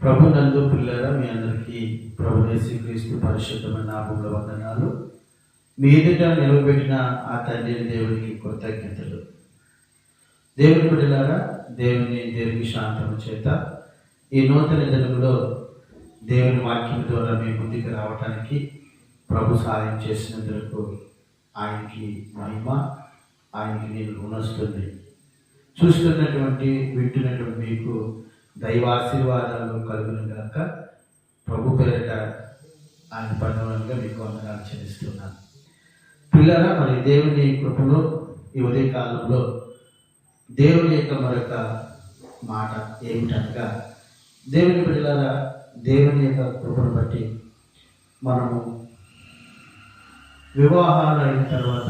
ప్రభు నందు పిల్లరా, మీ అందరికీ ప్రభు యేసుక్రీస్తు పరిశుద్ధమైన నామములో వందనాలు. మీ ఎదుట నిలవబెట్టిన ఆ తండ్రి దేవునికి కృతజ్ఞతలు. దేవుని బిడ్డలారా, దేవుని దీర్ఘ శాంతము చేత ఈ నూతన దినములో దేవుని వాక్యం ద్వారా మీ ముందుకు రావటానికి ప్రభు సహాయం చేసినందుకు ఆయనకి మహిమ, ఆయనకి నేను రుణస్తుంది. చూస్తున్నటువంటి వింటున్నటువంటి మీకు దైవాశీర్వాదాలు కలుగును గాక. ప్రభు పేరిట ఆయన పదవులుగా మీకు వందనాలు చెల్లిస్తున్నాను. పిల్లరా, మరి దేవుని కృపలో ఈ ఉదయ కాలంలో దేవుని యొక్క మరొక మాట ఏమిటనగా, దేవుని బిడ్డలారా, దేవుని యొక్క కృపను బట్టి మనము వివాహాలు అయిన తర్వాత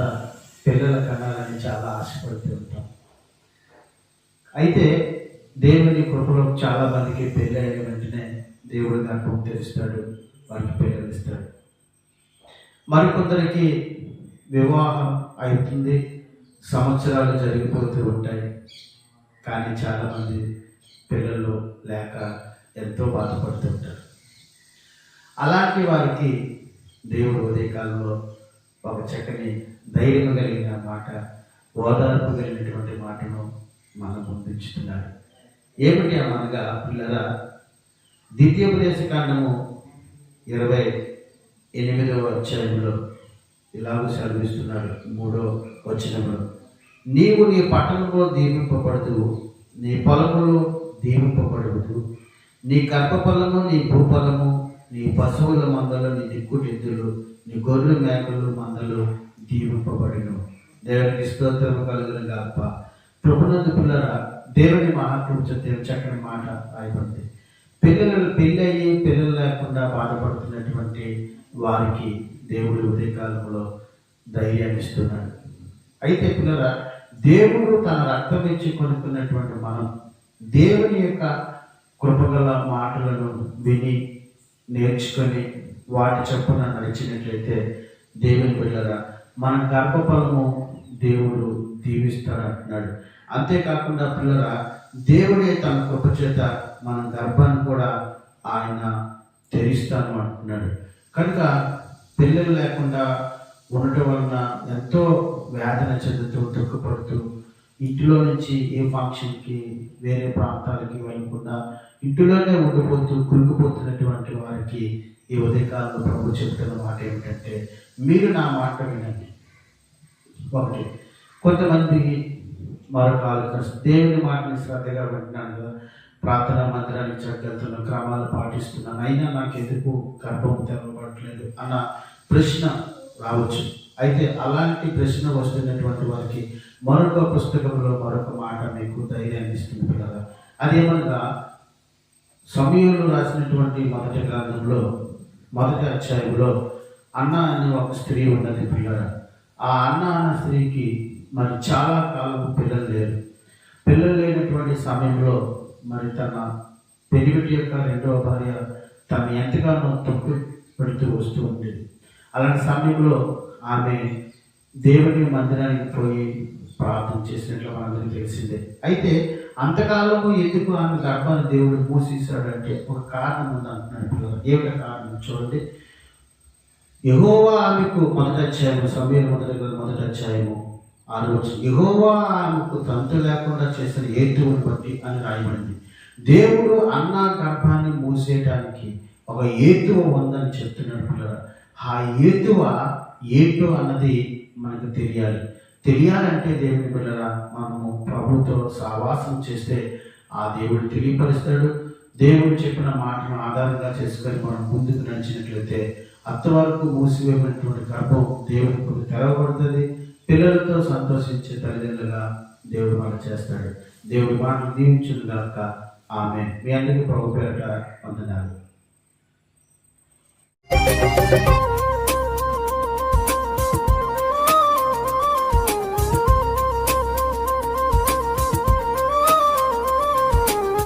పిల్లల కనాలని చాలా ఆశపడుతూ ఉంటాం. అయితే దేవుని కృపలో చాలా మందికి పెళ్ళి అయిన వెంటనే దేవుడు గర్భం తెరుస్తాడు, వారికి పిల్లలు ఇస్తాడు. మరికొందరికి వివాహం అవుతుంది, సంవత్సరాలు జరిగిపోతూ ఉంటాయి, కానీ చాలామంది పిల్లలు లేక ఎంతో బాధపడుతూ ఉంటారు. అలాంటి వారికి దేవుడు ఉదయకాలంలో ఒక చక్కని ధైర్యం కలిగిన మాట, ఓదార్పు కలిగినటువంటి మాటను మనం ముందుంచుతున్నాడు. ఏమిటి అనగా పిల్లరా, ద్వితీయోపదేశకాండము 28వ అధ్యాయంలో ఇలాగూ సెలవిస్తున్నాడు. 3వ వచనంలో, నీవు నీ పట్టణంలో దీవింపబడదు, నీ పొలములో దీవింపబడదు, నీ గర్భఫలము, నీ భూఫలము, నీ పశువుల మందలు, నీ దిక్కుటెద్దులు, నీ గొర్రెలు మేకలు మందలు దీవింపబడిను. దేవునికి స్తోత్రం కలుగును గాక. ప్రభునందు పిల్లరా, దేవుని మహాకృప చక్కని మాట రాయబడింది. పెళ్ళి అయ్యి పిల్లలు లేకుండా బాధపడుతున్నటువంటి వారికి దేవుడు ఉదయకాలంలో ధైర్యాన్ని ఇస్తున్నాడు. అయితే పిల్లరా, దేవుడు తన రక్తం ఇచ్చి కొనుక్కున్నటువంటి మనం దేవుని యొక్క కృపగల మాటలను విని నేర్చుకొని వాటి చొప్పున నడిచినట్లయితే దేవుని బిడ్డలారా, మన గర్భఫలము దేవుడు దీవిస్తాడంటున్నాడు. అంతేకాకుండా పిల్లరా, దేవుడే తన కృప చేత మన గర్భాన్ని కూడా ఆయన తెరిస్తాను అంటున్నాడు. కనుక పిల్లలు లేకుండా ఉండటం వలన ఎంతో వేదన చెందుతూ దుఃఖపడుతూ ఇంటిలో నుంచి ఏ ఫంక్షన్కి వేరే ప్రాంతాలకి వెళ్ళకుండా ఇంటిలోనే ఉండిపోతూ కురుకుపోతున్నటువంటి వారికి ఈ ఉదయకాలంలో ప్రభు చెబుతున్న మాట ఏమిటంటే, మీరు నా మాట వినండి. ఒకటి, కొంతమందికి మరొక ఆలోచన, దేవుని మాటని శ్రద్ధగా వింటున్నాను కదా, ప్రార్థనా మందిరానికి చక్కగా క్రమాలు పాటిస్తున్నాను, అయినా నాకు ఎందుకు గర్భం తెరవబడట్లేదు అన్న ప్రశ్న రావచ్చు. అయితే అలాంటి ప్రశ్న వస్తున్నటువంటి వారికి మరొక పుస్తకంలో మరొక మాట మీకు ధైర్యాన్ని ఇస్తుంది కదా. అదేమనగా, సమూయేలు రాసినటువంటి మొదటి గ్రంథంలో 1వ అధ్యాయంలో అన్న అనే ఒక స్త్రీ ఉన్నది పిల్లరా. ఆ అన్న అన్న స్త్రీకి మరి చాలా కాలం పిల్లలు లేరు. పిల్లలు లేనటువంటి సమయంలో మరి తన పెనిమిటి యొక్క 2వ భార్య తను ఎంతగానో తొక్కు పెడుతూ వస్తూ ఉండేది. అలాంటి సమయంలో ఆమె దేవుని మందిరానికి పోయి ప్రార్థన చేసినట్లు మనందరికీ తెలిసిందే. అయితే అంతకాలము ఎందుకు ఆమె గర్భాన్ని దేవుడు మూసేశాడంటే ఒక కారణం ఉంది అంటున్నాడు పిల్లలు. ఏమిట కారణం చూడండి. యెహోవా ఆమెకు 1వ అధ్యాయము, సమూయేలు 1వ అధ్యాయము 6వ వచనం, యెహోవా ఆమెకు తంతు లేకుండా చేసిన హేతువుని బట్టి అని రాయబడింది. దేవుడు అన్న గర్భాన్ని మూసేయటానికి ఒక హేతువు ఉందని చెప్తున్నాడు పిల్లలు. ఆ హేతువ ఏంటో అన్నది మనకు తెలియాలంటే దేవుని బిడ్డరా, మనము ప్రభుతో సహవాసం చేస్తే ఆ దేవుడు తెలియపరుస్తాడు. దేవుడు చెప్పిన మాటను ఆధారంగా చేసుకొని మనం ముందుకు నడిచినట్లయితే అంతవరకు మూసివేయబడినటువంటి గర్భం దేవుడికి తెరవబడుతుంది. పిల్లలతో సంతోషించే తల్లిదండ్రులుగా దేవుడు మనం చేస్తాడు. దేవుడి మాటను దీవించును గాక. ఆమేన్. మీ అందరికీ ప్రభు పేరిట వందనాలు.